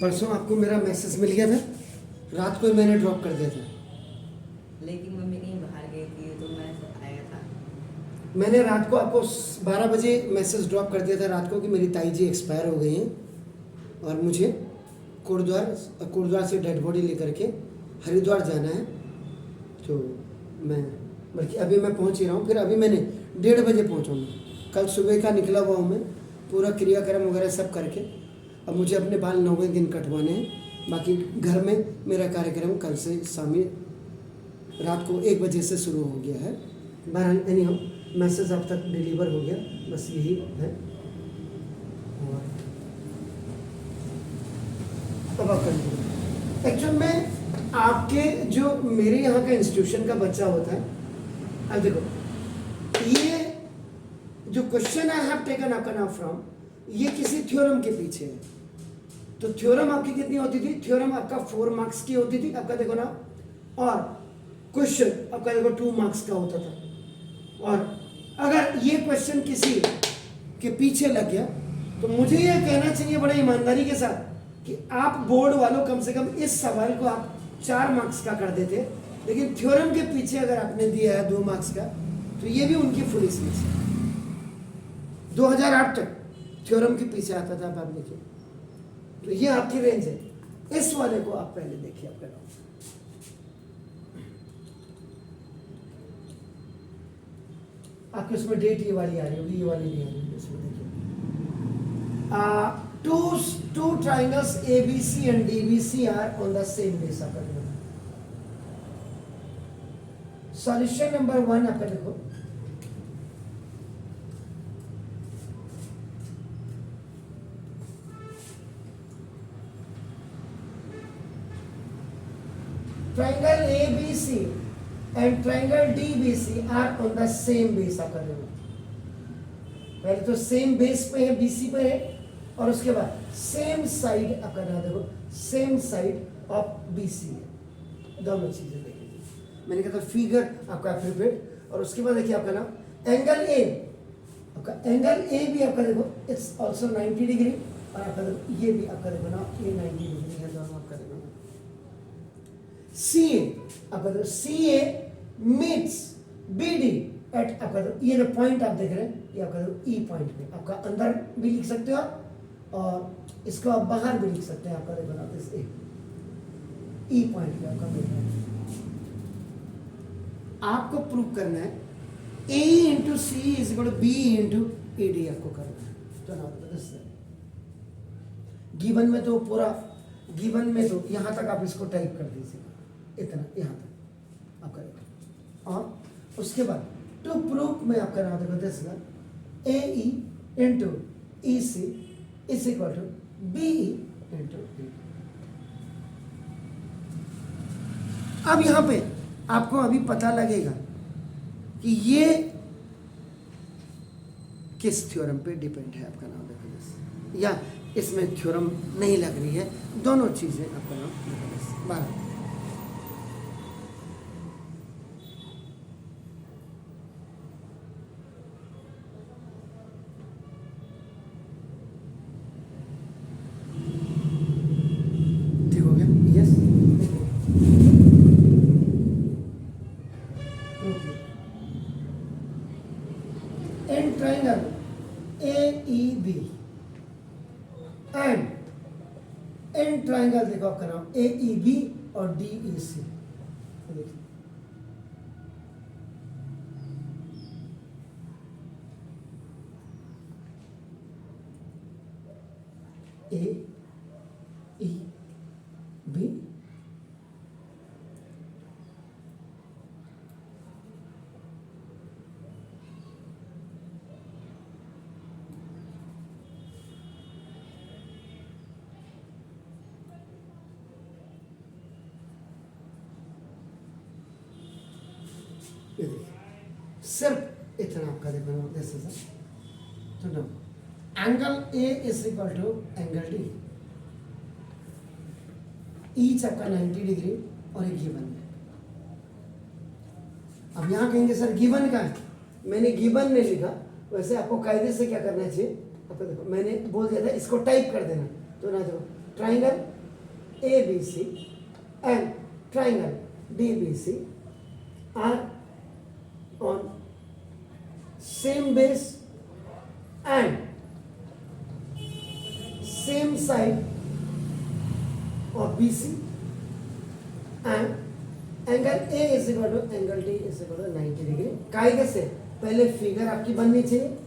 परसों आपको मेरा मैसेज मिल गया था, रात को ही मैंने ड्रॉप कर दिया था। लेकिन मम्मी कहीं बाहर गई थी तो मैं आया था। मैंने रात को आपको 12 बजे मैसेज ड्रॉप कर दिया था रात को कि मेरी ताई जी एक्सपायर हो गई हैं और मुझे कोटद्वार से डेड बॉडी लेकर के हरिद्वार जाना है। तो मैं बल्कि अभी मैं पहुंच ही रहा हूँ, फिर अभी मैंने 1:30 बजे पहुँचाऊँगा। कल सुबह का निकला हुआ हूँ मैं, पूरा क्रियाक्रम वगैरह सब करके। अब मुझे अपने बाल 9वें दिन कटवाने हैं। बाकी घर में मेरा कार्यक्रम कल से शामी रात को 1 बजे से शुरू हो गया है। बहरहाल एनी हाउ मैसेज अब तक डिलीवर हो गया, बस यही है। अब आप कर एक्चुअल में आपके जो मेरे यहाँ का इंस्टीट्यूशन का बच्चा होता है, अब देखो ये जो क्वेश्चन आई हैव टेकन आपका नाउ फ्रॉम, ये किसी थ्योरम के पीछे है। तो थ्योरम आपकी कितनी होती थी? थ्योरम आपका 4 मार्क्स की होती थी, आपका देखो ना, और क्वेश्चन आपका देखो 2 मार्क्स का होता था। और अगर ये क्वेश्चन किसी के पीछे लग गया तो मुझे ये कहना चाहिए बड़े ईमानदारी के साथ कि आप बोर्ड वालों कम से कम इस सवाल को आप 4 मार्क्स का कर देते, लेकिन थ्योरम के पीछे अगर आपने दिया है 2 मार्क्स का तो ये भी उनकी फुलिशनेस है। 2008 तक थ्योरम के पीछे आता था, आप देखिए, तो ये आपकी रेंज है। इस वाले को आप पहले देखिए, आप कराओ। आपके उसमें डेट ये वाली आ रही होगी, ये वाली नहीं आ रही है, इसमें देखिए। Two triangles ABC and DBC are on the same base। आपका देखो सॉल्यूशन नंबर 1 आपका देखो, triangle ABC and triangle DBC are on the same base। आपका देखो पहले तो सेम बेस पे है, BC पे है, और उसके बाद सेम साइड आपका नाम देखो, सेम साइड ऑफ BC है। दोनों चीजें देखिए, मैंने कहा था फिगर आपका प्रिपेयर्ड। और उसके बाद देखिए आपका नाम एंगल ए, आपका एंगल ए भी आपका देखो इट्स आल्सो 90 डिग्री, और आपका देखो ये भी आपका देखो ना ये 90 डिग्री है, दोनों आपका देखो। CA आपका देखो CA मीट्स BD एट आपका देखो, ये जो पॉइंट आप देख रहे हैं ये आपका देखो E पॉइंट पे। आपका अंदर भी लिख सकते हो आप, और इसको आप बाहर भी लिख सकते हैं। आपका देखो ना इस E पॉइंट पे आपका मिल रहा है। आपको प्रूव करना है AE into C is equal to BE into AD आपको करना है। तो ना गिवन में तो पूरा, गिवन में तो यहाँ तक आप इसको टाइप कर दीजिए, इतना यहाँ तक आप करेंगे। और उसके बाद टू प्रूफ में आपका नाम देखो this AE into EC is equal to BE into AD। अब यहाँ पे आपको अभी पता लगेगा कि ये किस थ्योरम पे डिपेंड है। आपका नाम देखो, या इसमें थ्योरम नहीं लग रही है, दोनों चीजें आपका नाम देखो। 12 ठीक हो गया? Yes, in triangle AEB and in triangle देखो आपका नाम AEB और DEC। AEB सिर्फ इतना आपका देखो ना, दिस इज तो no angle A is equal to angle D, each आपका 90 डिग्री और एक गिवन है। अब यहाँ कहेंगे सर गिवन का है, मैंने गिवन नहीं लिखा, वैसे आपको कायदे से क्या करना चाहिए, आपको देखो मैंने बोल दिया था इसको टाइप कर देना। तो ना देखो triangle ABC and triangle DBC are on same base and same side of BC and angle A is equal to angle D is equal to 90 degree. कायदे से पहले फिगर आपकी बननी चाहिए,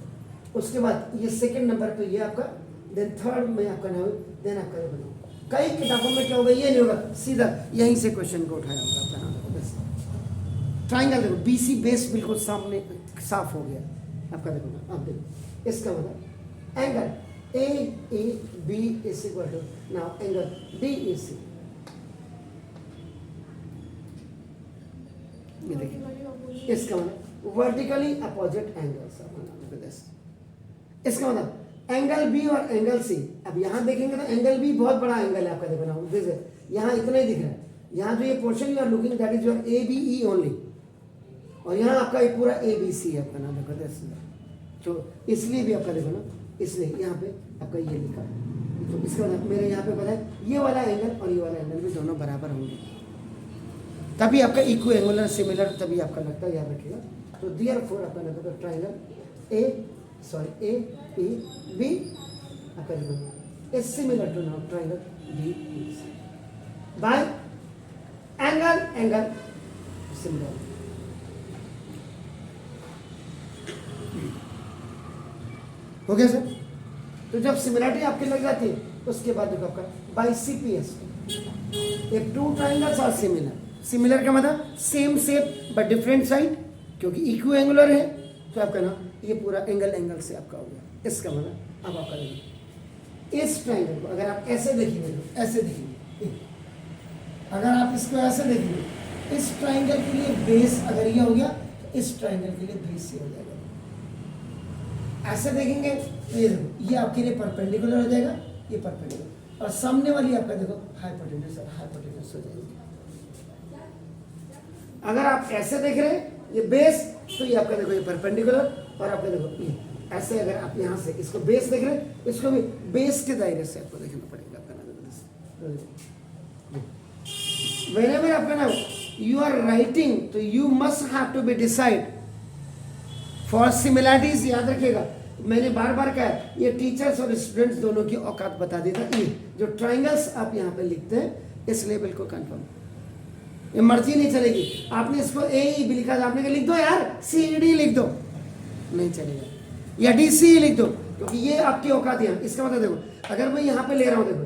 उसके बाद ये सेकंड नंबर पे ये आपका, देन थर्ड में आपका ना हो, देन आपका ये बनाओ। कई किताबों में क्या होगा, ये नहीं होगा, सीधा यहीं से क्वेश्चन को उठाया होगा अपना बस। ट्राइंगल देखो, बीसी बेस बिल्कुल सामने साफ हो गया आपका, देखो आप देखो इसका मतलब angle A A B is equal to now angle D A C. ये देखिए इसका मतलब वर्टिकली अपोजिट एंगल्स, इसका मतलब एंगल बी और एंगल सी। अब यहाँ देखेंगे तो एंगल बी बहुत बड़ा एंगल है आपका, देखो ना जैसे यहाँ इतना ही दिख रहा है, यहाँ जो ये portion you are looking that is your A B E only, और यहाँ आपका ये पूरा ए बी सी है आपका नाम, देखो तो इसलिए भी आपका देखो ना, इसलिए यहाँ पे आपका ये लिखा है। तो इसका मतलब मेरे यहाँ पे पता है ये वाला एंगल और ये वाला एंगल भी दोनों बराबर होंगे, तभी आपका इक्व एंगुलर सिमिलर, तभी आपका लगता है, याद रखिएगा। तो देयरफॉर आपका लगता है ट्राइंगल ए ई बी आपका देखो is similar to now triangle D by angle similar. हो गया सर? तो जब सिमिलरिटी आपकी लग जाती है उसके बाद देखो आपका बाय सीपीएस, एक टू ट्राइंगल्स आर सिमिलर का मतलब same shape but different side, क्योंकि इक्व एंगुलर है तो आपका ना ये पूरा एंगल से आपका हो गया। इसका मतलब अब आपका देखिए इस ट्राइंगल को अगर आप ऐसे देखेंगे तो ऐसे देखेंगे, अगर आप इसको ऐसे देखेंगे, इस ट्राइंगल के लिए बेस अगर ये हो गया तो इस ट्राइंगल के लिए बेस ये हो जाएगा। ऐसे देखेंगे तो ये आपके लिए परपेंडिकुलर हो जाएगा, ये परपेंडिकुलर, और सामने वाली आपका देखो हाइपोटेन्यूज हो जाएगी। अगर आप ऐसे देख रहे हैं ये बेस, तो ये आपका देखो ये परपेंडिकुलर, और आपका देखो ये ऐसे, अगर आप यहाँ से इसको बेस देख रहे हैं, इसको भी बेस के दायरे से आपको देखना पड़ेगा आपका नाम। व्हेनेवर आपका नाम यू आर राइटिंग, तो you must have to be decide for similarities. याद रखिएगा, मैंने बार बार कहा ये टीचर्स और स्टूडेंट्स दोनों की औकात बता देता। ये जो ट्राइंगल्स आप यहाँ पे लिखते हैं इस लेवल को कंफर्म, ये मर्जी नहीं चलेगी। आपने इसको ए ई बी लिखा, आपने कहा लिख दो यार सी डी लिख दो, नहीं चलेगा, या डी सी लिख दो, क्योंकि ये आपकी औकात है। इसका मतलब देखो, अगर मैं यहाँ पे ले रहा हूँ, देखो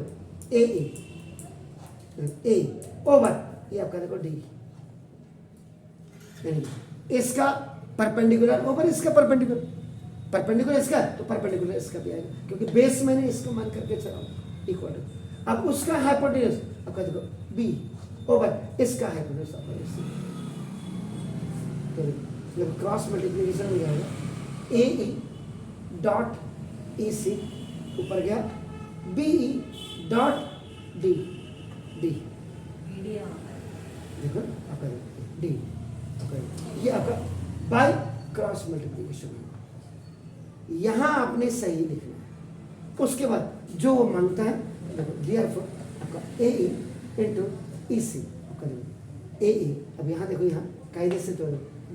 ए ओवर, ये आपका देखो डी, इसका परपेंडिकुलर ओवर इसका परपेंडिकुलर इसका, तो परपेंडिकुलर इसका भी आएगा, क्योंकि बेस मैंने इसको मान करके चला इक्वल। अब उसका हाइपोटेन्यूज आपका देखो बी ओवर इसका हाइपोटेन्यूज आपका, तो क्रॉस मल्टीप्लिकेशन हो जाएगा। ए ई डॉट ई सी ऊपर गया, B E dot D D, देखो आपका डी, ये आपका बाय क्रॉस मल्टीप्लिकेशन। यहाँ आपने सही लिखना है, उसके बाद जो वो मांगता है देयरफॉर आपका ए ई इंटू ई सी आपका ए ई। अब यहाँ देखो, यहाँ कायदे से तो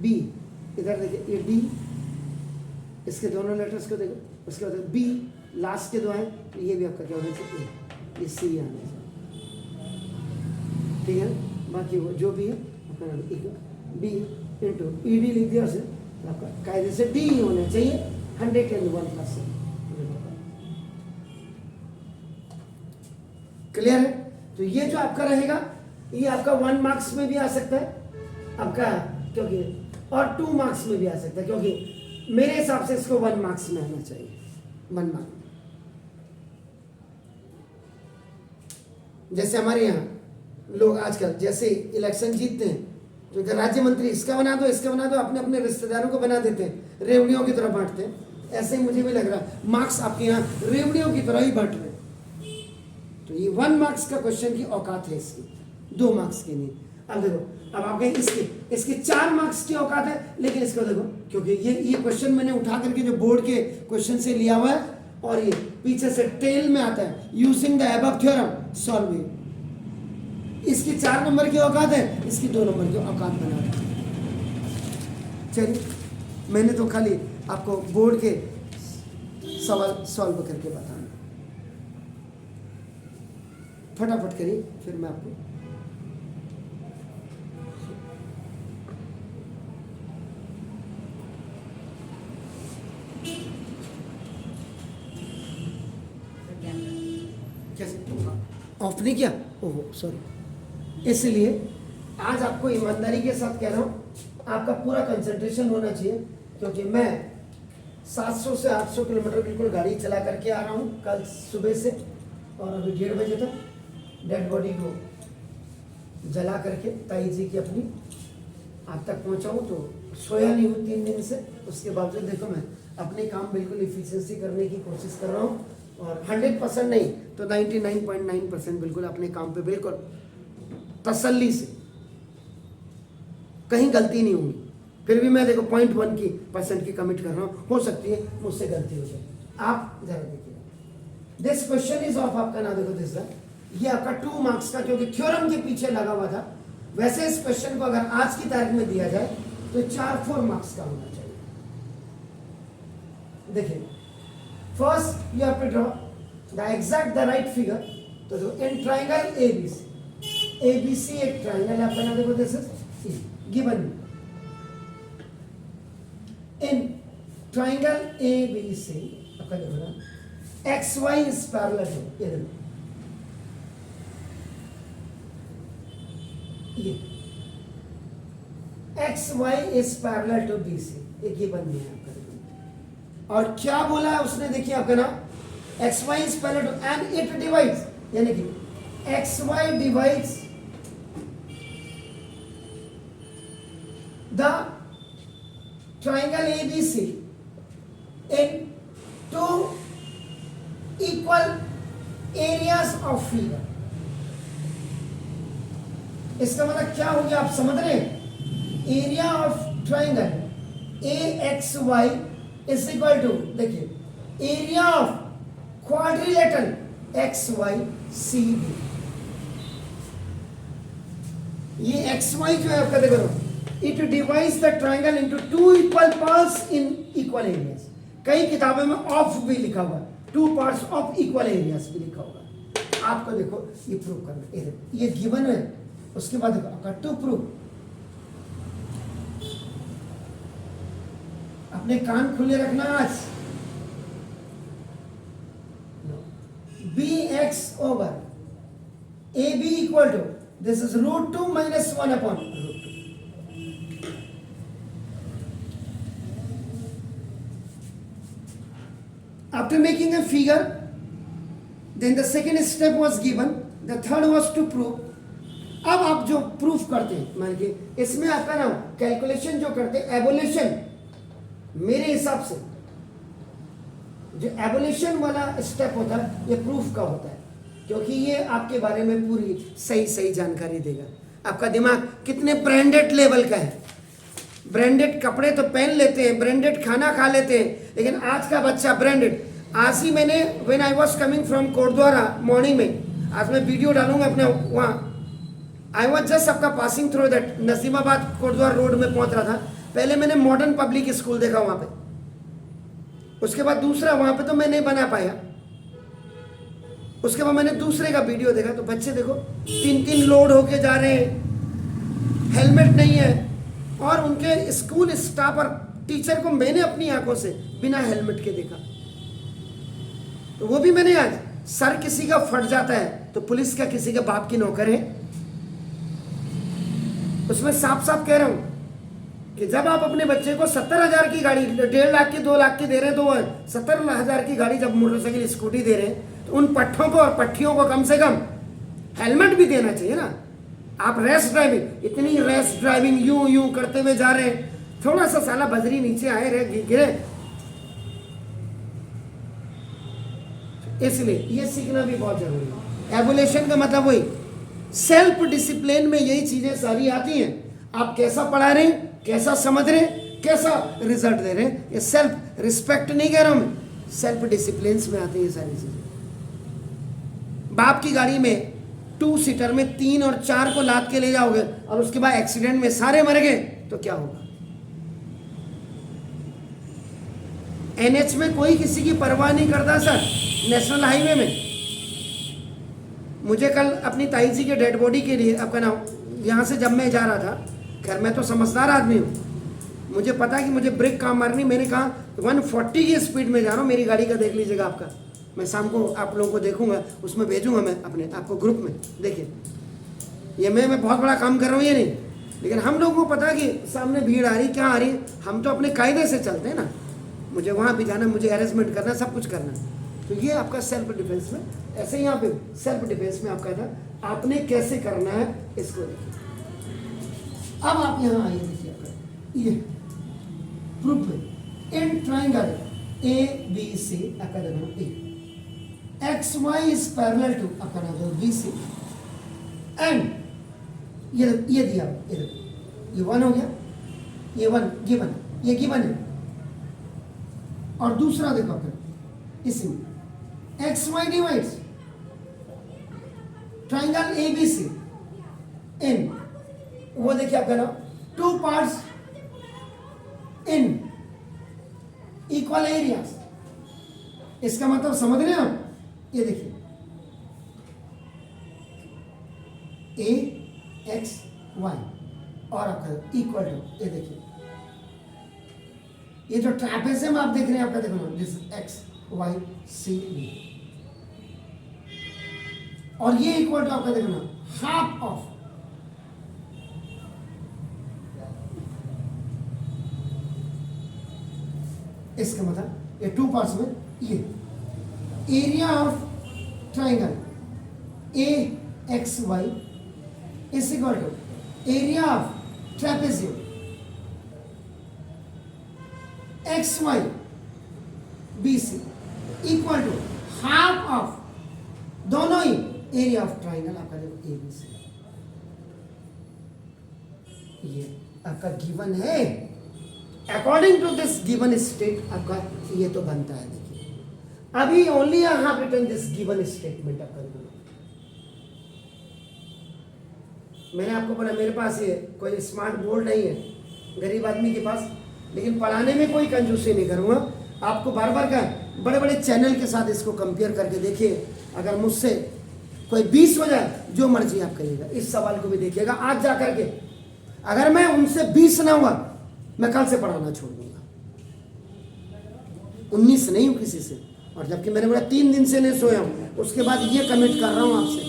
बी, इधर देखिए ये डी, इसके दोनों लेटर्स को देखो, उसके बाद बी लास्ट के दो हैं, तो ये भी आपका क्या होना चाहिए, ये सी आना चाहिए, ठीक है। बाकी वो जो भी है आपका बी इंटू ई डी लिख दिया, उसे आपका कायदे से डी ही होना चाहिए 101%। क्लियर है? तो ये जो आपका रहेगा ये आपका 1 मार्क्स में भी आ सकता है आपका, क्योंकि और 2 मार्क्स में भी आ सकता है, क्योंकि मेरे हिसाब से इसको 1 मार्क्स में आना चाहिए, 1 मार्क्स। जैसे हमारे यहाँ लोग आजकल जैसे इलेक्शन जीतते हैं तो इधर राज्य मंत्री इसका बना दो अपने अपने रिश्तेदारों को बना देते हैं, रेवड़ियों की तरह बांटते हैं। ऐसे ही मुझे भी लग रहा है मार्क्स आपके यहाँ रेवड़ियों की तरह ही बांट रहे हैं। तो ये 1 मार्क्स का क्वेश्चन की औकात है इसकी, 2 मार्क्स की नहीं। अब देखो, अब आप कहें इसकी 4 मार्क्स की औकात है, लेकिन इसको देखो, क्योंकि ये क्वेश्चन मैंने उठा करके जो बोर्ड के क्वेश्चन से लिया हुआ है, और ये पीछे से टेल में आता है, using the above theorem solve it. इसकी 4 नंबर की औकात है, इसकी 2 नंबर की औकात बना रहे। चलिए, मैंने तो खाली आपको बोर्ड के सवाल सॉल्व करके बताना, फटाफट करिए फिर मैं आपको कैसे ऑफ नहीं किया, ओहो सॉरी। इसलिए आज आपको ईमानदारी के साथ कह रहा हूँ, आपका पूरा कंसंट्रेशन होना चाहिए, क्योंकि मैं 700 से 800 किलोमीटर बिल्कुल गाड़ी चला करके आ रहा हूँ कल सुबह से, और अभी 1:30 बजे तक डेड बॉडी को जला करके ताई जी की अपनी आप तक पहुँचा हूँ। तो सोया नहीं हूँ 3 दिन से, उसके बावजूद देखो मैं अपने काम बिल्कुल इफिशिएंसी करने की कोशिश कर रहा हूँ, और 100% नहीं तो 99.9% बिल्कुल अपने काम पे बिल्कुल तसल्ली से, कहीं गलती नहीं होगी। फिर भी मैं देखो 0.1 की % की कमिट कर रहा हूँ, हो सकती है मुझसे गलती हो जाए। आप जरा देखिए, दिस क्वेश्चन इज ऑफ आपका ना देखो दिस ये आपका 2 मार्क्स का, क्योंकि थ्योरम के पीछे लगा हुआ था। वैसे इस क्वेश्चन को अगर आज की तारीख में दिया जाए तो 4-4 मार्क्स का होना चाहिए। देखिए, first you have to draw the exact the right figure. तो देखो इन ट्राइंगल एबीसी एक ट्राइंगल है आपका ना देखो this is given in triangle ABC आपका देखो ना XY इज पैरेलल टू, ये देखो ये XY is parallel to BC, एक ये बन गया आपका देखो। और क्या बोला है उसने, देखिए आपका ना XY is parallel to and it divides, यानी कि XY divides the triangle ABC in 2 equal areas of figure। इसका मतलब क्या हो गया, आप समझ रहे हैं? Area of triangle AXY is equal to, देखिए एरिया ऑफ क्वाड्रिलेटरल XYCB। ये XY जो है आपका देखो, it divides the triangle into 2 equal parts in equal areas. कई किताबों में ऑफ भी लिखा हुआ, 2 पार्ट्स ऑफ इक्वल एरियाज भी लिखा होगा। आपको देखो ये प्रूव करना, ये गिवन है। उसके बाद कट टू प्रूव, अपने कान खुले रखना आज। BX over AB equal to, this is √2 minus 1 upon √2। After making a figure, then the second step was given, the third was to prove। अब आप जो प्रूफ करते हैं, मान के इसमें आपका ना कैलकुलेशन जो करते हैं, एवोल्यूशन, मेरे हिसाब से जो एवोल्यूशन वाला स्टेप होता है ये प्रूफ का होता है, क्योंकि ये आपके बारे में पूरी सही जानकारी देगा। आपका दिमाग कितने ब्रांडेड लेवल का है, ब्रांडेड कपड़े तो पहन लेते हैं, ब्रांडेड खाना खा लेते हैं, लेकिन आज का बच्चा ब्रांडेड। आज ही मैंने when I was coming from Kotdwara morning में, आज मैं वीडियो डालूंगा अपने वहाँ, आई वॉज जस्ट आपका passing through that Nasimabad Kotdwar road में पहुंच रहा था। पहले मैंने मॉडर्न पब्लिक स्कूल देखा वहां पे, उसके बाद दूसरा वहां पे तो मैं नहीं बना पाया, उसके बाद मैंने दूसरे का वीडियो देखा, तो बच्चे देखो 3-3 लोड होके जा रहे हैं, हेलमेट नहीं है, और उनके स्कूल स्टाफ और टीचर को मैंने अपनी आंखों से बिना हेलमेट के देखा। तो वो भी मैंने आज, सर किसी का फट जाता है तो पुलिस का किसी का बाप की नौकर है। उसमें साफ साफ कह रहा हूं कि जब आप अपने बच्चे को 70,000 की गाड़ी, 1.5 लाख की 2 लाख की दे रहे हैं, तो 70,000 की गाड़ी जब मोटरसाइकिल स्कूटी दे रहे हैं, तो उन पट्ठों को और पट्टियों को कम से कम हेलमेट भी देना चाहिए ना। आप रैश ड्राइविंग, इतनी रैश ड्राइविंग यूं करते हुए जा रहे हैं, थोड़ा सा साला बजरी नीचे आए रहे गिरे, इसलिए ये सीखना भी बहुत जरूरी है। एवोल्यूशन का मतलब वही, सेल्फ डिसिप्लिन में यही चीजें सारी आती हैं। आप कैसा पढ़ा रहे हैं, कैसा समझ रहे हैं, कैसा रिजल्ट दे रहे हैं। ये सेल्फ रिस्पेक्ट नहीं कह रहा हूं मैं, सेल्फ डिसिप्लिन में आते हैं ये सारी चीजें। बाप की गाड़ी में 2 सीटर में 3 और 4 को लाद के ले जाओगे और उसके बाद एक्सीडेंट में सारे मर गए तो क्या होगा? एनएच में कोई किसी की परवाह नहीं करता सर, नेशनल हाईवे में। मुझे कल अपनी ताई जी के डेड बॉडी के लिए, आपका नाम, यहाँ से जब मैं जा रहा था, खैर मैं तो समझदार आदमी हूँ, मुझे पता है कि मुझे ब्रेक कहाँ मारनी। मैंने कहा 140 की स्पीड में जा रहा हूँ, मेरी गाड़ी का देख लीजिएगा आपका, मैं शाम को आप लोगों को देखूंगा, उसमें भेजूंगा मैं अपने आपको ग्रुप में। देखिए ये मैं बहुत बड़ा काम कर रहा हूँ ये नहीं, लेकिन हम लोगों को पता है कि सामने भीड़ आ रही, क्या आ रही, हम तो अपने कायदे से चलते हैं ना। मुझे वहाँ भी जाना, मुझे अरेंजमेंट करना, सब कुछ करना है। तो ये आपका सेल्फ डिफेंस में, ऐसे ही यहाँ पे सेल्फ डिफेंस में आपका था, आपने कैसे करना है इसको देखिए। अब आप यहाँ आइए, देखिए आपका ये प्रूफ है इन ट्राइंगल ABC आपका देखो A XY is parallel to आपका नाम है BC एंड ये दिया, ये देखो ये 1 हो गया, ये 1 गिवन, ये गिवन है। और दूसरा देखो आपका इसमें XY डिवाइड्स ट्राइंगल ABC इन, वो देखिए आपका नाम 2 पार्ट्स इन इक्वल एरियाज। इसका मतलब समझ रहे हैं आप? ये देखिए AXY और आपका इक्वल टू, ये देखिए ये जो ट्रैपेजियम आप देख रहे हैं आपका, देखो ना, दिस XYCB, और ये इक्वल टू आपका देखो ना हाफ ऑफ इसका मतलब ये 2 पार्ट्स में ये area of triangle AXY is equal to area of trapezium XYBC equal to half of दोनों ही एरिया ऑफ ट्राइंगल आपका देखो ABC। ये आपका गिवन है, according to this given state आपका ये तो बनता है। देखिए अभी only I have written this given statement आपका। मैंने आपको बोला मेरे पास ये कोई स्मार्ट बोर्ड नहीं है गरीब आदमी के पास, लेकिन पढ़ाने में कोई कंजूसी नहीं करूँगा। आपको बार बार का बड़े बड़े चैनल के साथ इसको कंपेयर करके देखिए, अगर मुझसे कोई 20 हो जाए जो मर्जी आप करिएगा, इस सवाल को भी देखिएगा आज जा करके। अगर मैं उनसे 20 ना हुआ मैं कल से पढ़ाना छोड़ दूंगा, 19 नहीं हूँ किसी से। और जबकि मैंने बोला 3 दिन से नहीं सोया हूँ, उसके बाद ये कमिट कर रहा हूँ आपसे।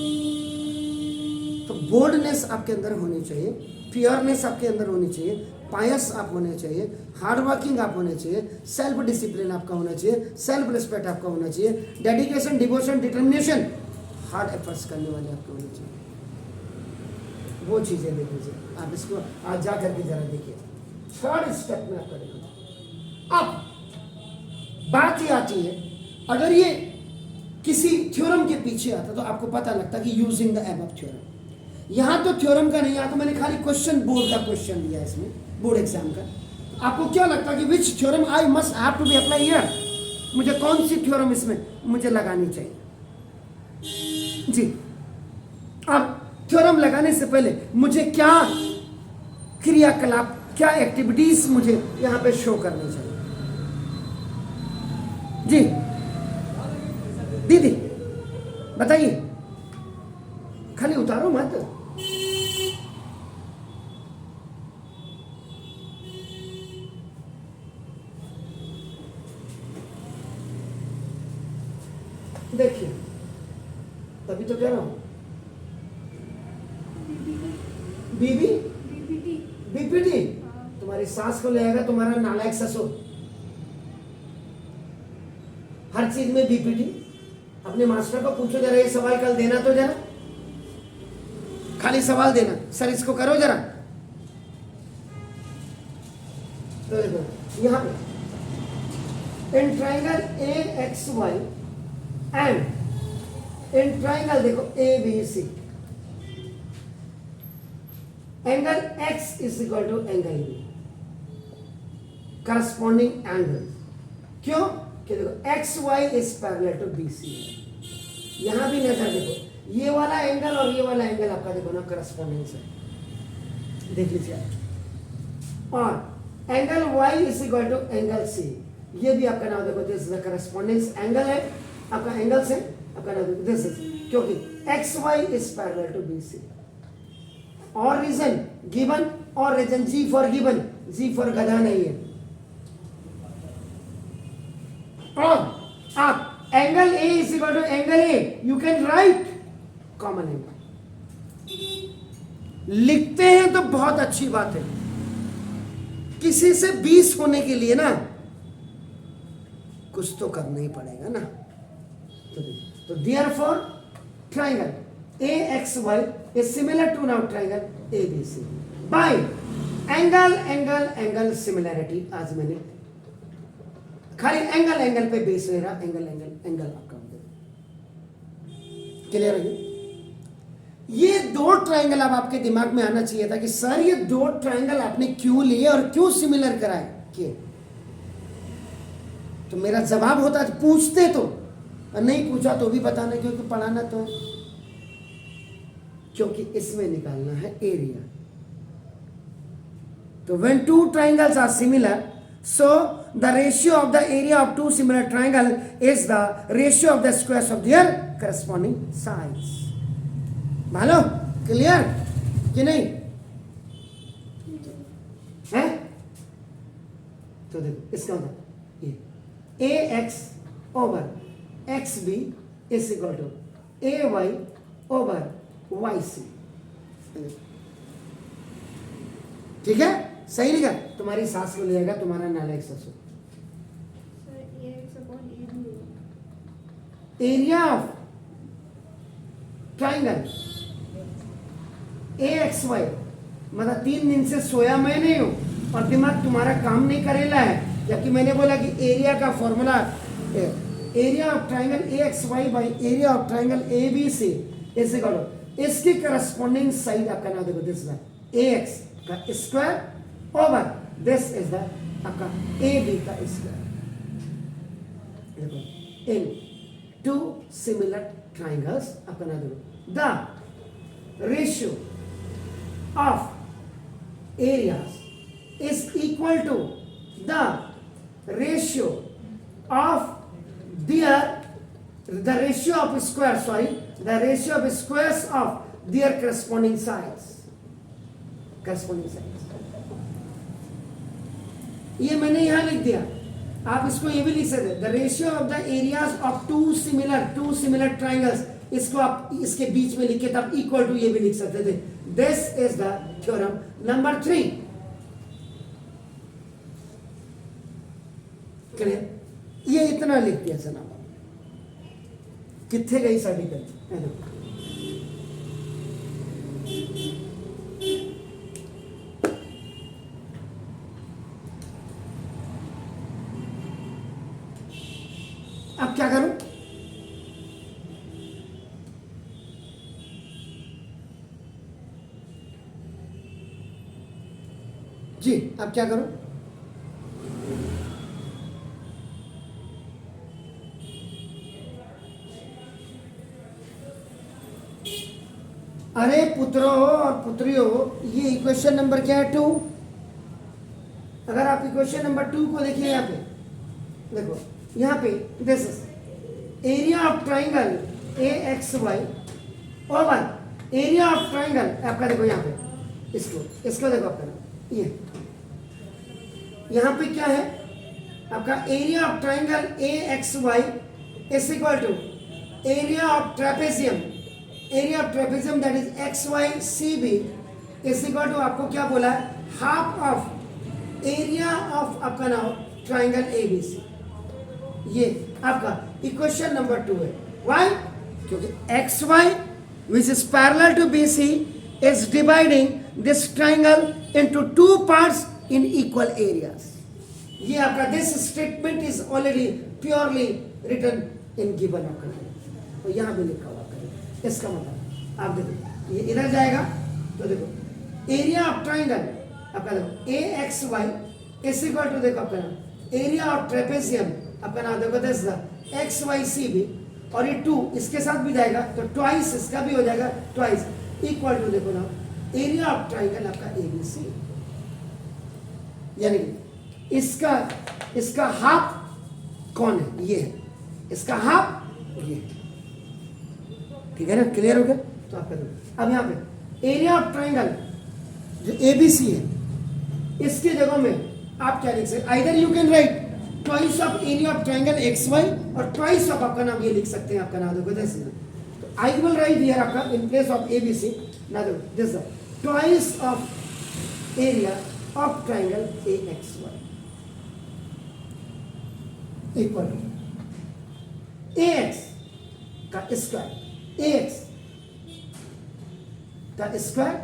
तो बोल्डनेस आपके अंदर होनी चाहिए, प्योरनेस आपके अंदर होनी चाहिए, पायस आप होने चाहिए, हार्ड वर्किंग आप होने चाहिए, सेल्फ डिसिप्लिन आपका होना चाहिए, सेल्फ रिस्पेक्ट आपका होना चाहिए, dedication, devotion, determination, hard efforts करने वाले आपके होने चाहिए। वो चीज़ें देख लीजिए आप, इसको आज जा करके जरा देखिए। 3rd स्टेप में आपका देखो। अब बात ये आती है, अगर ये किसी थ्योरम के पीछे आता तो आपको पता लगता कि यूजिंग द एबव थ्योरम। यहाँ तो थ्योरम का नहीं, यहाँ तो मैंने खाली क्वेश्चन बोर्ड का क्वेश्चन लिया है इसमें, बोर्ड एग्जाम का। आपको क्या लगता कि which theorem I must have to be apply here, मुझे कौन सी थ्योरम इसमें मुझे लगानी चाहिए जी। अब थ्योरम लगाने से पहले मुझे क्या क्रियाकलाप, क्या एक्टिविटीज मुझे यहाँ पे शो करनी चाहिए जी। दीदी बताइए, खाली उतारो मत। देखिए तभी तो कह रहा हूं, बीबी बीपीटी तुम्हारी सास को ले आएगा तुम्हारा नालायक ससुर। हर चीज में बीपीटी। अपने मास्टर को पूछो जरा, ये सवाल कल देना तो जरा, खाली सवाल देना, सर इसको करो जरा। तो देखो यहां पे in triangle AXY and in triangle देखो ABC, angle X is equal to angle B, corresponding angle. क्यों? कि देखो X Y is parallel to B C है, यहां भी नजर देखो, ये वाला एंगल और ये वाला एंगल आपका देखो ना करस्पॉन्डेंस है, देख लीजिए। और angle y is equal to angle c, ये भी आपका नाम देखो, this is the correspondence angle है आपका एंगल से, आपका नाम देखो दिस इज, क्योंकि X Y is parallel to B C. और रीजन गिवन, और reason G for given, G for गधा नहीं है। और आप angle A is equal to angle A, you can write common angle, लिखते हैं तो बहुत अच्छी बात है। किसी से 20 होने के लिए ना कुछ तो करना ही पड़ेगा ना। तो therefore triangle AXY is similar to now triangle ABC by angle similarity। आज मैंने खाली एंगल पे बेस ले रहा, एंगल आपका क्लियर है। ये दो ट्राइंगल अब आपके दिमाग में आना चाहिए था कि सर ये दो ट्राइंगल आपने क्यों लिए और क्यों सिमिलर कराए किए। तो मेरा जवाब होता, पूछते तो, और नहीं पूछा तो भी बताना, क्योंकि पढ़ाना तो है, क्योंकि इसमें निकालना है एरिया। तो when two triangles are similar, so the ratio of the area of two similar triangle is the ratio of the squares of their corresponding sides। मानो क्लियर कि नहीं है? तो देखो इसका मतलब ये AX over XB is equal to AY over YC। ठीक है, सही लिखा। तुम्हारी सास को ले जाएगा तुम्हारा नालायक ससुर। एरिया ऑफ ट्राइंगल AXY, मतलब 3 दिन से सोया मैं नहीं हूं और दिमाग तुम्हारा काम नहीं करेला है, जबकि मैंने बोला कि एरिया का formula, area of triangle AXY by area of triangle ABC is equal to, इसकी करस्पॉन्डिंग साइड आपका नाम देखो, दिस इज AX का square over this is the आपका AB का स्क्वायर। देखो इन टू सिमिलर ट्राइंगल्स आपका नाम देखो, the ratio of areas is equal to the ratio of the ratio of squares of their corresponding sides। ये मैंने यहां लिख दिया, आप इसको ये भी लिख सकते, the ratio of the areas of two similar triangles, इसको आप इसके बीच में लिखे तब इक्वल टू ये भी लिख सकते थे। This is the theorem number 3। Clear? ये इतना लिख दिया जनाब, कितने गई साड़ी कर। अब क्या करूं? जी अब क्या करूं? अरे पुत्रों और पुत्रियों, ये इक्वेशन नंबर क्या है? 2। अगर आप इक्वेशन नंबर 2 को देखिए, यहाँ पे देखो, यहाँ पे this is area of triangle AXY over area of triangle आपका, देखो यहाँ पे इसको देखो आपका, ये यहाँ पे क्या है आपका, area of triangle AXY is equal to area of trapezium that is XYCB is equal to, आपको क्या बोला है, हाफ ऑफ एरिया ऑफ आपका नाम ट्राइंगल ABC। ये आपका इक्वेशन नंबर 2 है। व्हाई? क्योंकि XY which is parallel to BC is dividing this triangle into 2 parts in equal areas। ये आपका this statement is already purely written in given आपका, तो यहां भी लिखा हुआ करें। इसका मतलब आप देखो, ये इधर जाएगा तो देखो एरिया ऑफ ट्राइंगल आपका देखो AXY इज इक्वल टू, देखो आपका एरिया ऑफ ट्रेपेजियम आपका नाम देखो this X Y C B, और ये 2 इसके साथ भी जाएगा तो ट्वाइस इसका भी हो जाएगा, ट्वाइस इक्वल टू देखो ना एरिया ऑफ ट्राइंगल आपका ABC, यानी कि इसका हाफ कौन है, ये है, इसका हाफ ये है, ठीक है ना, क्लियर हो गया। तो आपका अब यहाँ पे एरिया ऑफ ट्राइंगल जो ABC है इसके जगह में आप क्या लिख सकते, either you can right twice of area of triangle XY और ट्वाइस ऑफ आपका नाम ये लिख सकते हैं, आपका नाम देखो दिस, तो आई विल राइट हियर आपका इन प्लेस ऑफ ABC ना देखो this twice of area of triangle AXY equal to AX का स्क्वायर, AX का स्क्वायर,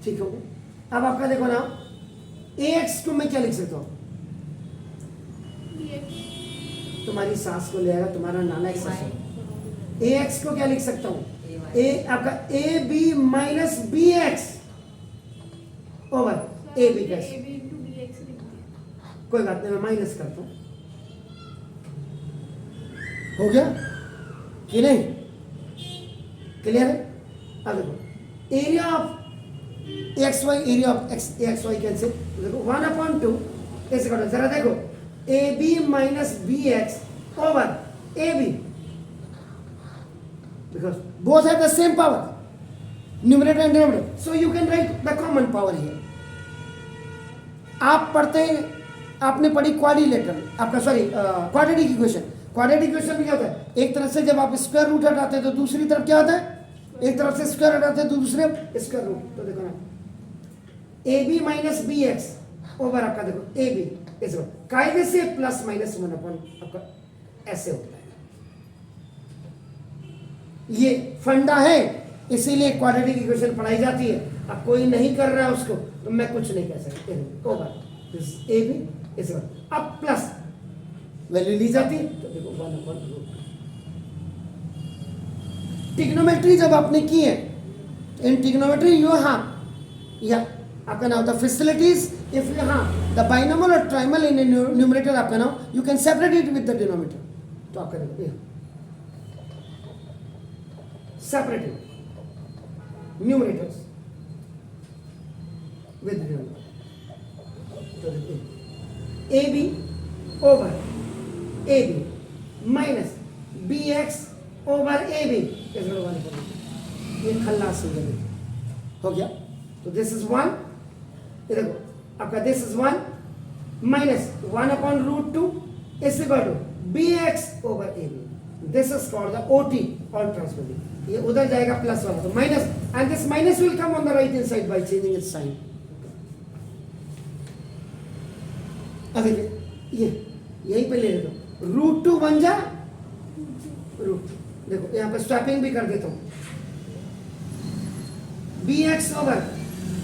ठीक हो गया। अब आपका देखो ना AX को मैं क्या लिख सकता हूं, तुम्हारी सास को ले आएगा तुम्हारा नाना एक सास, AX को क्या लिख सकता हूं, A आपका AB minus BX over AB का, कोई बात नहीं मैं माइनस करता हूं, हो गया कि नहीं, क्लियर है। अब देखो area of XY, area of XY cancel, देखो 1/2 ऐसे करो, जरा देखो AB minus BX over AB, because both have the same power, numerator and denominator, so you can write the common power here. आप पढ़ते आपने पढ़ी क्वाड्रिलेटरल, आपका sorry quadratic equation, quadratic equation में क्या होता है, एक तरफ से जब आप स्क्वायर रूट हटाते हैं तो दूसरी तरफ क्या होता है, एक तरफ से स्क्वायर हटाते हैं तो दूसरे स्क्वायर रूट, तो देखो ना AB माइनस BX ओवर आपका देखो AB ऐसे कायदे से प्लस माइनस 1 अपॉन आपका ऐसे होता है, ये फंडा है, इसीलिए क्वाड्रेटिक इक्वेशन पढ़ाई जाती है। अब कोई नहीं कर रहा है उसको तो मैं कुछ नहीं कह सकता, ओवर AB ऐसे अब प्लस वैल्यू ली जाती है तो देखो 1/√। ट्रिग्नोमेट्री जब आपने की है, इन ट्रिग्नोमेट्री यू हैव या आपका नाम होता है facilities, if you have the binomial और ट्राइमल इन न्यूमरेटर आपका नाम, you can separate it with the denominator, तो आपका देखो सेपरेट न्यूमरेटर्स विद डिनोमिनेटर, तो देखो AB over AB minus BX over AB, ये खल्लास हो गया, तो दिस इज 1, ये देखो आपका this is 1 minus 1/√2 is equal to BX over AB, this is called the OT all transposing, ये उधर जाएगा प्लस वाला तो minus, and this minus will come on the right hand side by changing its sign. अब देखिए ये यहीं पे ले लेता हूं, √2 बन जा √2, देखो यहाँ पे स्वैपिंग भी कर देता हूं, BX ओवर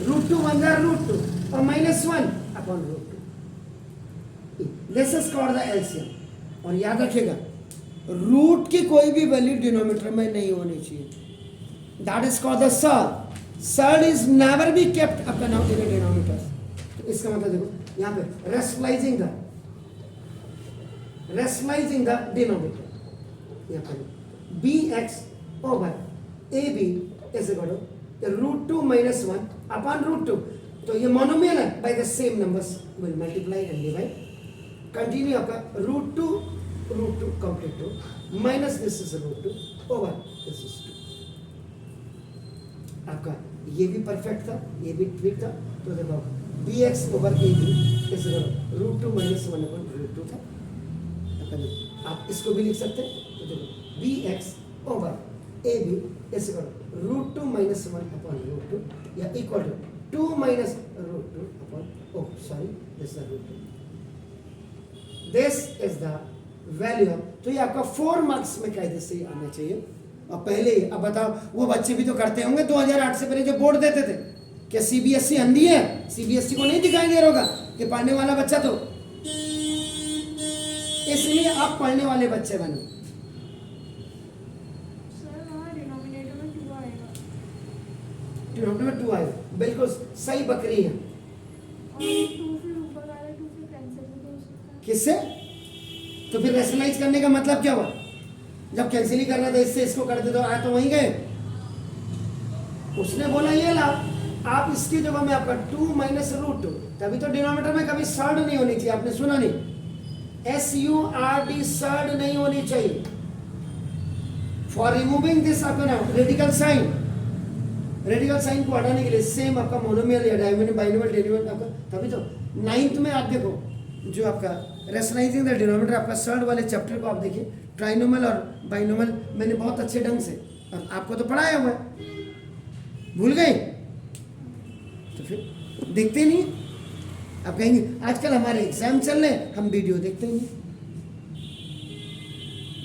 √2 बन जा √2 और -1/√2, this is called the LCM. और याद रखिएगा रूट की कोई भी वैल्यू डिनोमिनेटर में नहीं होनी चाहिए, that is called the surd, surd is never be kept अपना नाउ इन डिनोमिनेटर। तो इसका मतलब देखो यहाँ पे rationalizing the denominator, यहाँ पर BX over AB is equal to √2 minus 1 upon √2, तो ये मोनोमियल है, by the same numbers will multiply and divide, continue आपका √2 complete to minus this is √2 over this is 2, आपका ये भी परफेक्ट था, ये भी ठीक था, तो देखो BX over AB is equal to √2 minus 1 upon √2 था, आप इसको भी लिख सकते हैं, तो देखो BX over AB is equal to √2 minus 1 upon √2 या equal to 2 minus √2 upon, oh sorry this is the √2, this is the value of, तो ये आपका 4 मार्क्स में कायदे से आना चाहिए। और पहले अब बताओ वो बच्चे भी तो करते होंगे 2008 से पहले जो बोर्ड देते थे, क्या CBSE अंधी है, CBSE को नहीं दिखाई दे रहा होगा कि पढ़ने वाला बच्चा, तो इसलिए आप पढ़ने वाले बच्चे बने। डिनोमिनेटर में 2 आएगा, बिल्कुल सही बकरी है। किससे? तो फिर फिर रैशनलाइज करने का मतलब क्या हुआ? जब कैंसिल ही करना था, इससे इसको कर दे तो आया तो वहीं गए। उसने बोला ये ला, आप इसकी जगह में आपका 2 माइनस रूट 2, तभी तो डिनोमिनेटर में कभी सर्ड नहीं होनी चाहिए, आपने सुना नहीं, SURD सर्ड नहीं होनी चाहिए। फॉर रिमूविंग दिस आपका नाम रेडिकल साइन, रेडिकल साइन को हटाने के लिए सेम आपका मोनोमियल या डायमोनियल बाइनोमियल डेरिवेटिव आपका, तभी तो 9th में आप देखो जो आपका रेशनलाइजिंग द डिनोमिनेटर आपका सर्ड वाले चैप्टर को आप देखिए, ट्राइनोमियल और बाइनोमियल मैंने बहुत अच्छे ढंग से और आपको तो पढ़ाया हुआ है, भूल गए तो फिर देखते नहीं। आप कहेंगे आजकल हमारे एग्जाम चल रहे हैं, हम वीडियो देखते ही नहीं।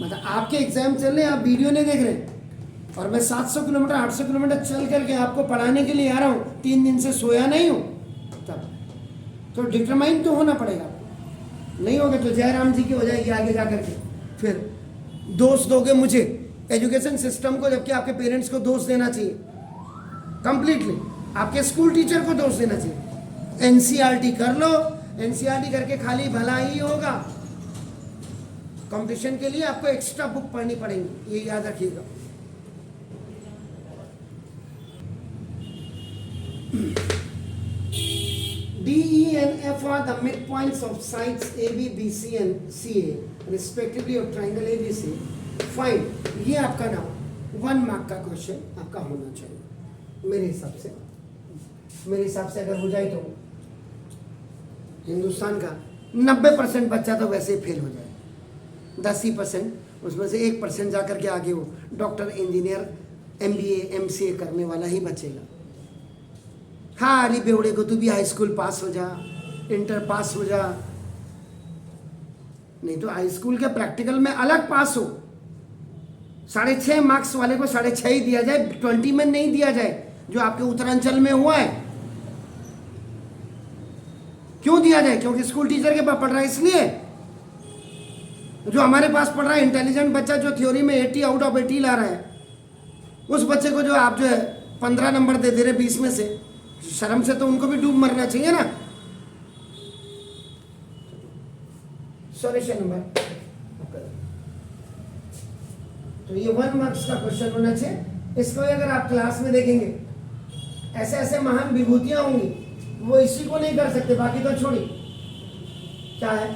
मतलब आपके एग्जाम चल रहे हैं, आप वीडियो नहीं देख रहे, और मैं 700 किलोमीटर 800 किलोमीटर चल करके आपको पढ़ाने के लिए आ रहा हूँ, 3 दिन से सोया नहीं हूँ, तब तो डिटरमाइन तो होना पड़ेगा आपको। नहीं होगा तो जयराम जी की हो जाएगी आगे जा करके, फिर दोष दोगे मुझे एजुकेशन सिस्टम को, जबकि आपके पेरेंट्स को दोष देना चाहिए कंप्लीटली, आपके स्कूल टीचर को दोष देना चाहिए। एनसीईआरटी कर लो, एनसीईआरटी करके खाली भला ही होगा, कंपटीशन के लिए आपको एक्स्ट्रा बुक पढ़नी पड़ेगी, ये याद रखिएगा। D, E and F are the midpoints of sides AB, BC and CA respectively of triangle ABC. Find, ये आपका नाम 1 मार्क का क्वेश्चन आपका होना चाहिए मेरे हिसाब से। मेरे हिसाब से अगर हो जाए तो हिंदुस्तान का 90% बच्चा तो वैसे ही फेल हो जाए, 10% उसमें से 1% जा करके आगे वो डॉक्टर, इंजीनियर, MBA, MCA करने वाला ही बचेगा। हाँ अली बेवड़े को तू भी हाई स्कूल पास हो जा, इंटर पास हो जा, नहीं तो हाई स्कूल के प्रैक्टिकल में अलग पास हो, 6.5 मार्क्स वाले को 6.5 ही दिया जाए, 20 में नहीं दिया जाए, जो आपके उत्तरांचल में हुआ है। क्यों दिया जाए? क्योंकि स्कूल टीचर के पास पढ़ रहा है इसलिए। जो हमारे पास पढ़ रहा है इंटेलिजेंट बच्चा, जो थ्योरी में 80 आउट ऑफ 80 ला रहा है, उस बच्चे को जो आप जो है 15 नंबर दे रहे 20 में से, शर्म से तो उनको भी डूब मरना चाहिए ना। सॉल्यूशन नंबर, तो ये 1 मार्क्स का क्वेश्चन होना चाहिए। इसको अगर आप क्लास में देखेंगे, ऐसे ऐसे महान विभूतियां होंगी, वो इसी को नहीं कर सकते, बाकी तो छोड़िए। क्या है?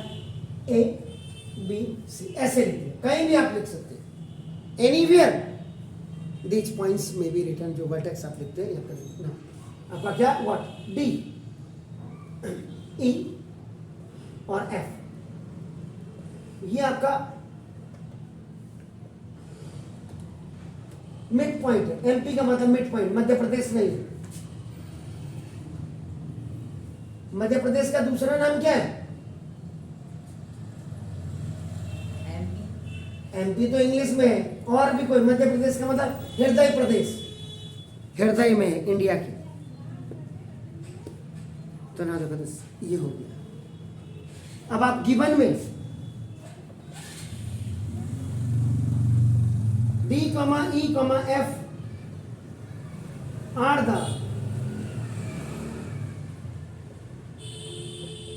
A, B, C, ऐसे लिखिए, कहीं भी आप लिख सकते हैं, एनीवेयर दीज पॉइंट्स में बी रिटर्न, जो वर्टेक्स आप लिखते हैं ना, आपका क्या व्हाट D, E और F, ये आपका मिड पॉइंट है। MP का मतलब मिड पॉइंट, मध्य प्रदेश नहीं है। मध्य प्रदेश का दूसरा नाम क्या है? MP तो इंग्लिश में है, और भी कोई मध्य प्रदेश का मतलब हृदय प्रदेश, हृदय में है इंडिया की। तो ना देखो ये हो गया। अब आप गिवन में D, E, F are the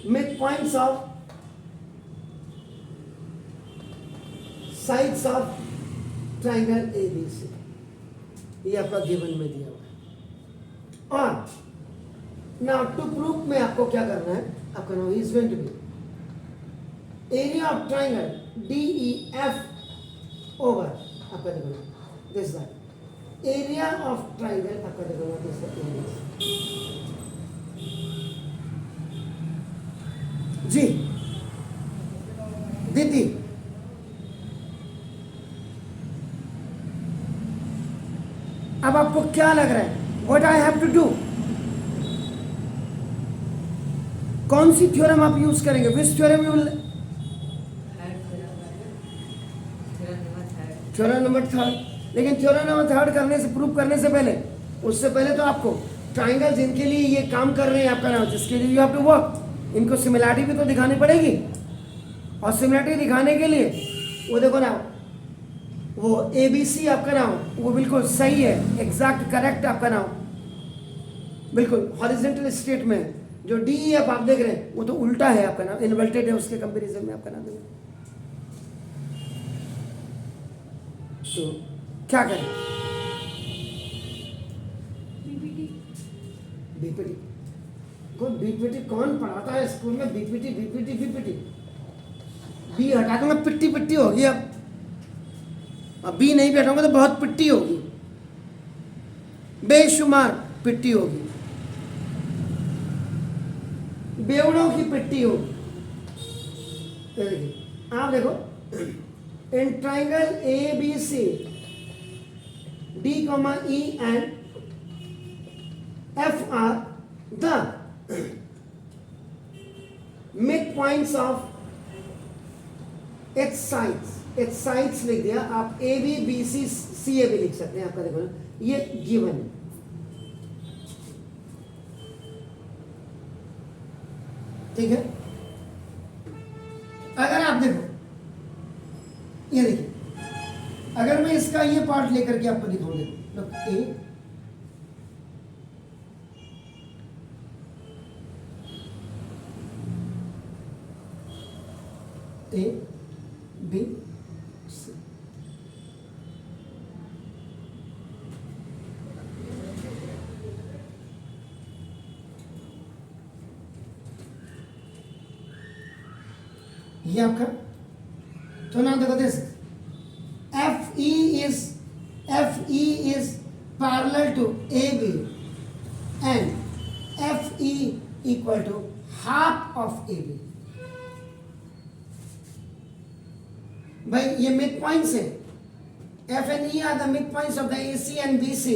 midpoints of sides of triangle ABC, ये आपका गिवन में दिया हुआ है। और नाउ टू प्रूफ में आपको क्या करना है, आपका नाम is going to be area of triangle DEF over, आपका देखो this that area of triangle, आपका देखो दिस जी दीदी। अब आपको क्या लग रहा है, what I have to do? कौन सी थ्योरम आप यूज करेंगे? Which theorem you will? Theorem number 3। लेकिन थ्योरम नंबर 3 करने से, प्रूव करने से पहले, उससे पहले तो आपको ट्राइंगल जिनके लिए ये काम कर रहे हैं आपका नाम, जिसके लिए यू हैव टू वर्क, इनको सिमिलैरिटी भी तो दिखानी पड़ेगी। और सिमिलैरिटी दिखाने के लिए वो देखो ना, वो ABC आपका नाम वो बिल्कुल सही है, एग्जैक्ट करेक्ट आपका नाम, बिल्कुल हॉरिजॉन्टल स्टेट में। जो DEF आप देख रहे हैं वो तो उल्टा है आपका नाम, इन्वर्टेड है उसके कंपैरिजन में आपका नाम देखो। तो क्या करें? बीपीटी बीपीटी कौन पढ़ाता है स्कूल में? बीपीटी बीपीटी बीपीटी बी हटा दूंगा, पिट्टी पिट्टी होगी। अब बी नहीं बैठाऊंगा तो बहुत पिट्टी होगी, बेशुमार पिट्टी होगी, बेवड़ों की पिट्टी होगी। ये देखिए, आप देखो, in triangle A B C D comma E and F are the mid points of its sides लिख दिया। आप ए बी बी सी सी ए भी लिख सकते हैं। आपका देखो ना, ये गिवन है। ठीक है, अगर आप देखो, ये देखिए, अगर मैं इसका ये पार्ट लेकर के आपको दिखाऊं, देखो ए बी सी, ये आपका, तो ना देखो this F E is parallel to A B and F E equal to half of A B. भाई ये मिड पॉइंट्स है, F and E are the mid points of the A C and B C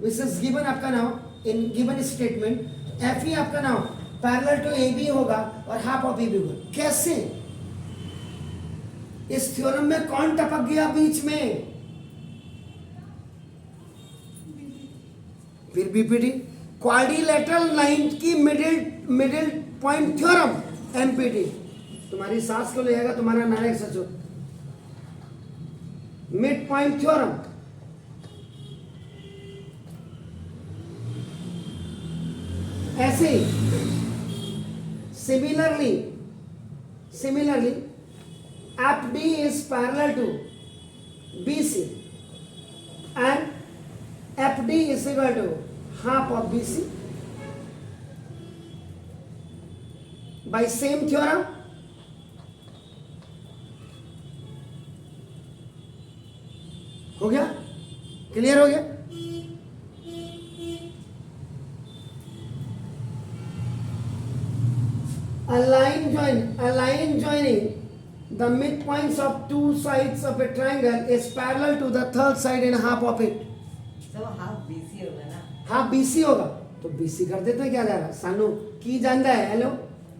which is given आपका now in given statement. F E आपका now parallel to A B होगा और half of A B होगा। कैसे? इस theorem में कौन टपक गया बीच में? फिर बीपीटी, क्वाड्रिलेटरल लाइन की मिडिल पॉइंट थ्योरम, एमपीटी। तुम्हारी सांस को ले जाएगा तुम्हारा नायक सचो, मिड पॉइंट थ्योरम। ऐसे ही similarly FD is parallel to BC and FD is equal to half of BC by same theorem. हो गया? क्लियर हो गया? A line joining the midpoints of two sides of a triangle is parallel to the third side and half of it. सब half BC होगा ना? Half BC होगा तो BC कर देते, क्या जा रहा है? सानू की जानता है, हेलो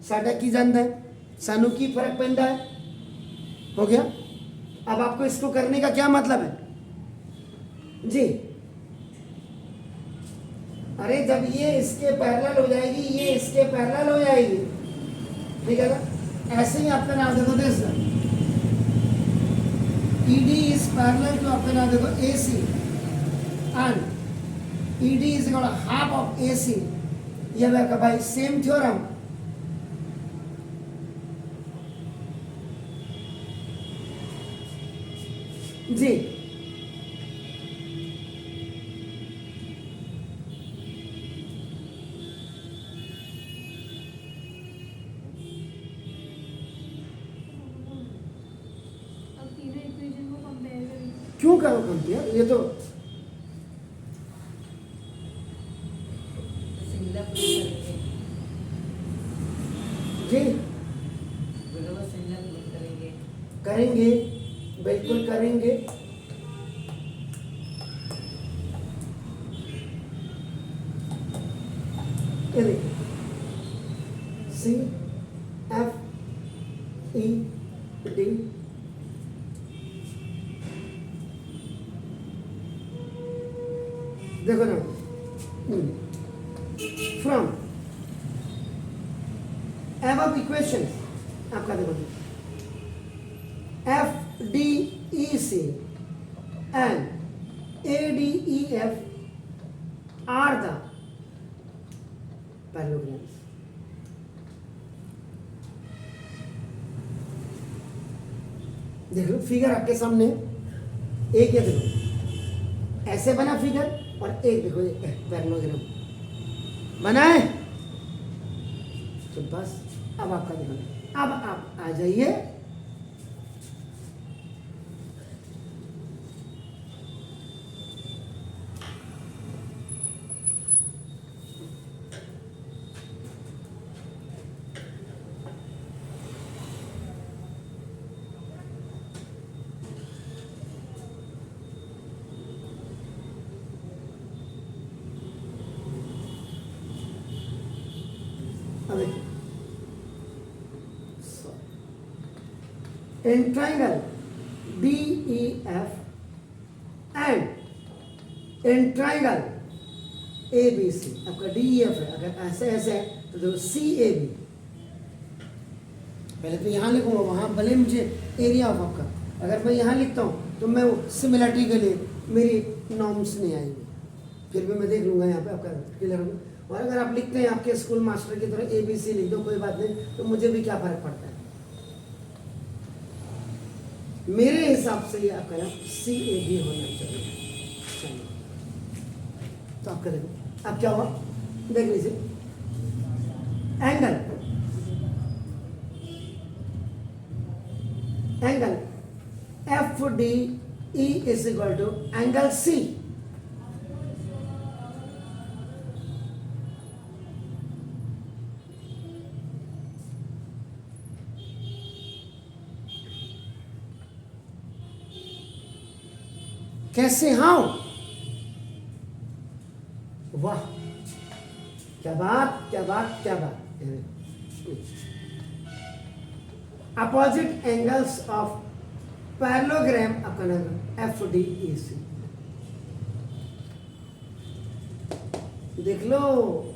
साडा की जानता है, सानू की फर्क पैदा है। हो गया? अब आपको इसको करने का क्या मतलब है जी? अरे जब ये इसके पैरेलल हो जाएगी, ये इसके पैरेलल हो जाएगी, ठीक है ना? ऐसे ही आपका नाम देखो, this ED is parallel to आपका नाम देखो AC and ED is equal to half of AC। ये आपका भाई सेम थ्योरम, जी। क्यों करो कंपेयर? ये तो सिमिलर प्रूफ करेंगे, जी बराबर सिमिलर प्रूफ करेंगे। करेंगे, बिल्कुल करेंगे। ये देखिए, C F E D देखो ना, फ्रॉम above इक्वेशन आपका देखो, F D E C and A D E F are the parallelograms. देख लो फिगर आपके सामने, एक ये देखो ऐसे बना फिगर और एक देखो पैरेललोग्राम बना है। तो बस अब आपका देखो, अब आप आ जाइए in triangle DEF and in triangle ABC, आपका DEF है, अगर ऐसे ऐसे है तो देखो CAB, पहले तो यहाँ लिखूंगा, वहाँ भले मुझे एरिया ऑफ आपका, अगर मैं यहाँ लिखता हूँ तो मैं वो सिमिलरिटी के लिए मेरी नॉर्म्स नहीं आएंगी, फिर भी मैं देख लूँगा यहाँ पे आपका क्लियर होगा। और अगर आप लिखते हैं आपके स्कूल मास्टर की तरह ABC लिख दो, कोई बात नहीं, तो मुझे भी क्या फर्क पड़ता है। मेरे हिसाब से ये आपका ना CAB होना चाहिए। चलिए तो आपका देखो अब क्या हुआ, देख लीजिए angle FDE is equal to angle C। कैसे? हाँ, वाह, क्या बात क्या बात क्या बात। अपोजिट एंगल्स ऑफ पैरेललोग्राम आपका नाम FDEC। देख लो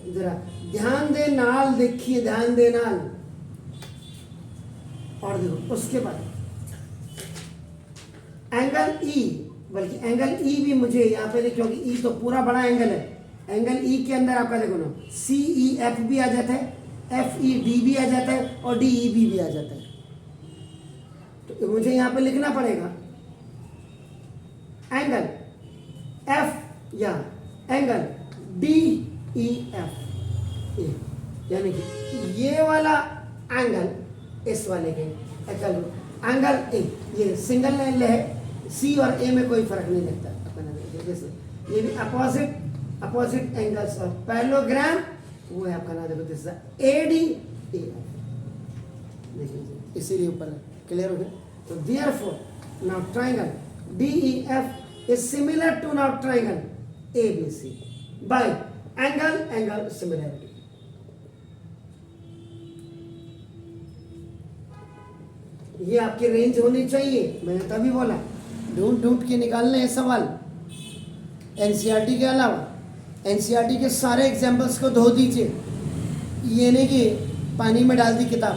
जरा, ध्यान दे नाल, देखिए ध्यान दे नाल। और देखो उसके बाद एंगल E, बल्कि एंगल E भी मुझे यहाँ पे क्योंकि E तो पूरा बड़ा एंगल है, एंगल E के अंदर आपका देखो ना CEF भी आ जाता है, FED भी आ जाता है और DEB भी आ जाता है। तो मुझे यहाँ पे लिखना पड़ेगा एंगल F या एंगल DEF, यानी कि ये वाला एंगल इस वाले के एंगल A, ये सिंगल लाइन है, C और A में कोई फर्क नहीं लगता अपना। जैसे ये भी अपोजिट एंगल्स ऑफ पैरेललोग्राम, वो है आपका नाम, देखो दिस ADAF, देखिए इसीलिए ऊपर क्लियर हो गया। तो therefore now triangle DEF is similar to now triangle ABC by angle similarity. ये आपकी रेंज होनी चाहिए, मैंने तभी बोला ढूंढ के निकालने हैं सवाल। NCERT के अलावा NCERT के सारे एग्जाम्पल्स को धो दीजिए, ये नहीं कि पानी में डाल दी किताब,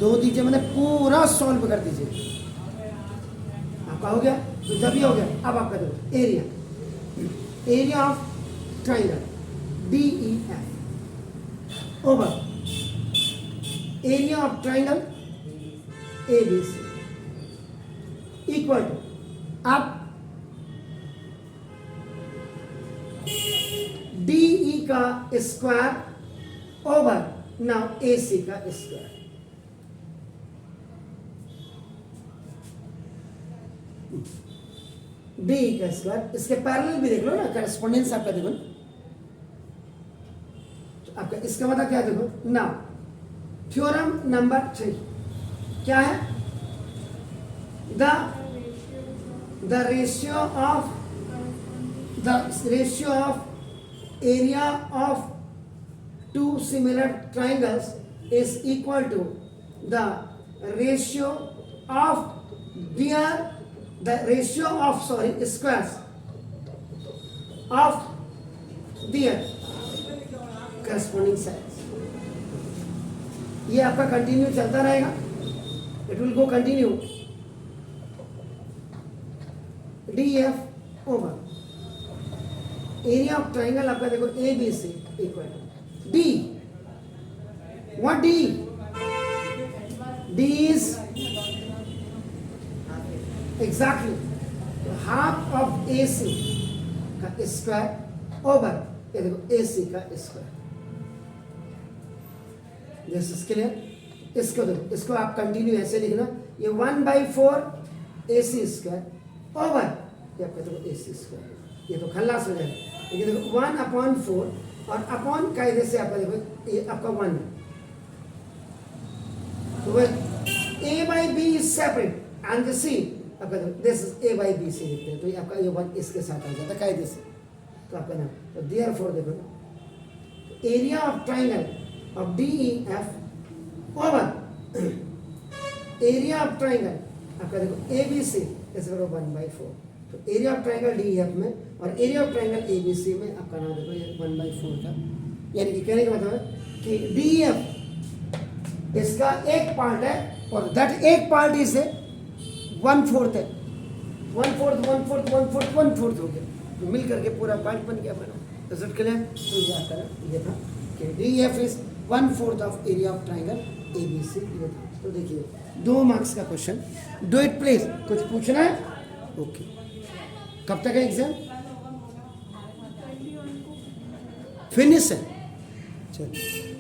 धो दीजिए, मैंने पूरा सॉल्व कर दीजिए। आपका हो गया, तो जब ये हो गया अब आपका देखो area of triangle DEF over area of triangle ABC equal to आप DE का स्क्वायर ओवर नाउ AC का स्क्वायर। DE का स्क्वायर, इसके पैरेलल भी देख लो ना, करेस्पॉन्डेंस आपका देखो ना, तो आपका इसका मतलब क्या देखो नाउ थ्योरम नंबर 3 क्या है, the ratio of area of two similar triangles is equal to the ratio of squares of their corresponding sides। ये आपका कंटिन्यू चलता रहेगा, it will go continue. DEF over area of triangle आपका देखो ABC equal to D, what D is exactly, तो half of A C का square over ये देखो ए सी का स्क्वायर। This is clear. इसको देखो, इसको आप कंटिन्यू ऐसे लिखना, ये 1/4 ए सी स्क्वायर ओवर ये आपका देखो ए सी स्क्वायर, ये तो खल्लास हो जाएगा। लेकिन देखो 1/4 और अपॉन कायदे से आपका देखो ये आपका 1 है, तो वह a by b is separate and the c आपका देखो this is a by b से लिखते हैं, तो ये आपका ये 1 इसके साथ आ जाता है कायदे से। तो आपका नाम तो therefore देखो ना, area of triangle of DEF over area of triangle आपका देखो ABC इज इक्वल टू 1/4। तो एरिया ऑफ ट्राइंगल DEF में और एरिया ऑफ ट्राइंगल ABC में आपका नाम देखो ये 1/4 का, यानी कि कहने का मतलब है कि DEF इसका एक पार्ट है और दैट एक पार्ट इज 1/4 है, 1/4 1/4 1/4 1/4 हो गया, तो मिल करके पूरा पार्ट बन गया बना। Result clear. तो ये आता है, ये था कि DEF is 1/4 of area of triangle ABC, ये था। तो देखिए 2 मार्क्स का क्वेश्चन, डू इट प्लीज। कुछ पूछना है? ओके। कब तक है एग्जाम? फिनिश है, चलो।